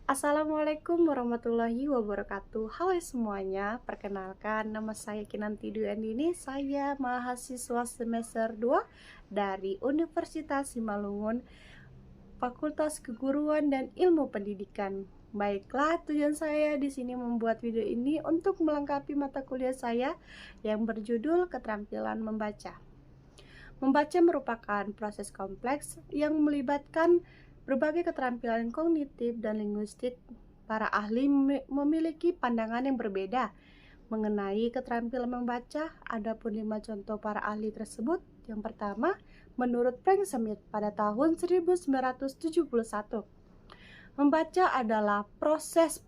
Assalamualaikum warahmatullahi wabarakatuh. Halo semuanya, perkenalkan nama saya Kinanti Dwi Andini. Saya mahasiswa semester 2 dari Universitas Simalungun, Fakultas Keguruan dan Ilmu Pendidikan. Baiklah, tujuan saya di sini membuat video ini untuk melengkapi mata kuliah saya yang berjudul Keterampilan Membaca. Membaca merupakan proses kompleks yang melibatkan berbagai keterampilan kognitif dan linguistik. Para ahli memiliki pandangan yang berbeda mengenai keterampilan membaca. Adapun 5 contoh para ahli tersebut. Yang pertama, menurut Frank Smith pada tahun 1971, membaca adalah proses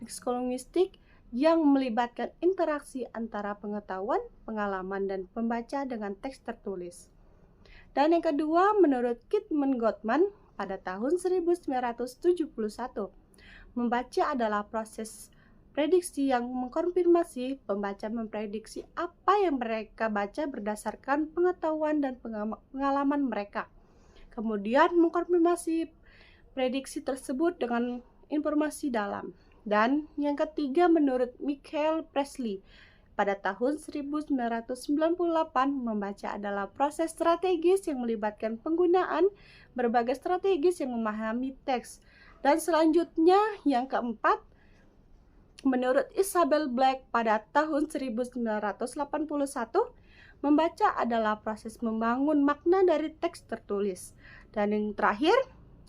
psikolinguistik yang melibatkan interaksi antara pengetahuan, pengalaman, dan pembaca dengan teks tertulis. Dan yang kedua, menurut Kidman Gottman pada tahun 1971, membaca adalah proses prediksi yang mengkonfirmasi. Pembaca memprediksi apa yang mereka baca berdasarkan pengetahuan dan pengalaman mereka, kemudian mengkonfirmasi prediksi tersebut dengan informasi dalam. Dan yang ketiga, menurut Michael Presley pada tahun 1998, membaca adalah proses strategis yang melibatkan penggunaan berbagai strategis yang memahami teks. Dan selanjutnya yang keempat, menurut Isabel Black pada tahun 1981, membaca adalah proses membangun makna dari teks tertulis. Dan yang terakhir,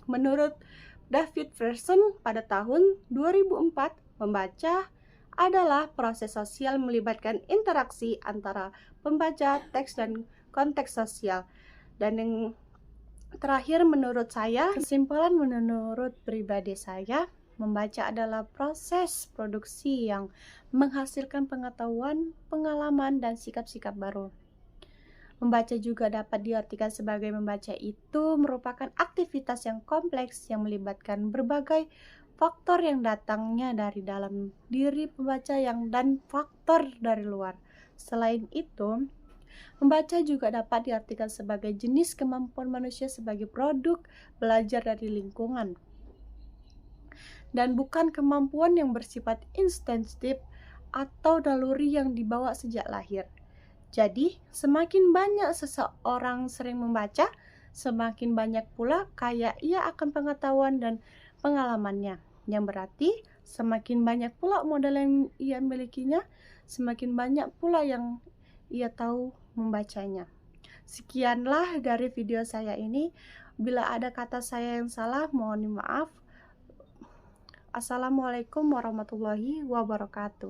menurut David Ferguson pada tahun 2004, membaca adalah proses sosial melibatkan interaksi antara pembaca, teks, dan konteks sosial. Dan yang terakhir, menurut saya, kesimpulan menurut pribadi saya, membaca adalah proses produksi yang menghasilkan pengetahuan, pengalaman, dan sikap-sikap baru. Membaca juga dapat diartikan sebagai membaca itu merupakan aktivitas yang kompleks yang melibatkan berbagai faktor yang datangnya dari dalam diri pembaca dan faktor dari luar. Selain itu, membaca juga dapat diartikan sebagai jenis kemampuan manusia sebagai produk belajar dari lingkungan, dan bukan kemampuan yang bersifat instinktif atau naluri yang dibawa sejak lahir. Jadi, semakin banyak seseorang sering membaca, semakin banyak pula kaya ia akan pengetahuan dan pengalamannya. Yang berarti, semakin banyak pula modal yang ia milikinya, semakin banyak pula yang ia tahu membacanya. Sekianlah dari video saya ini. Bila ada kata saya yang salah, mohon maaf. Assalamualaikum warahmatullahi wabarakatuh.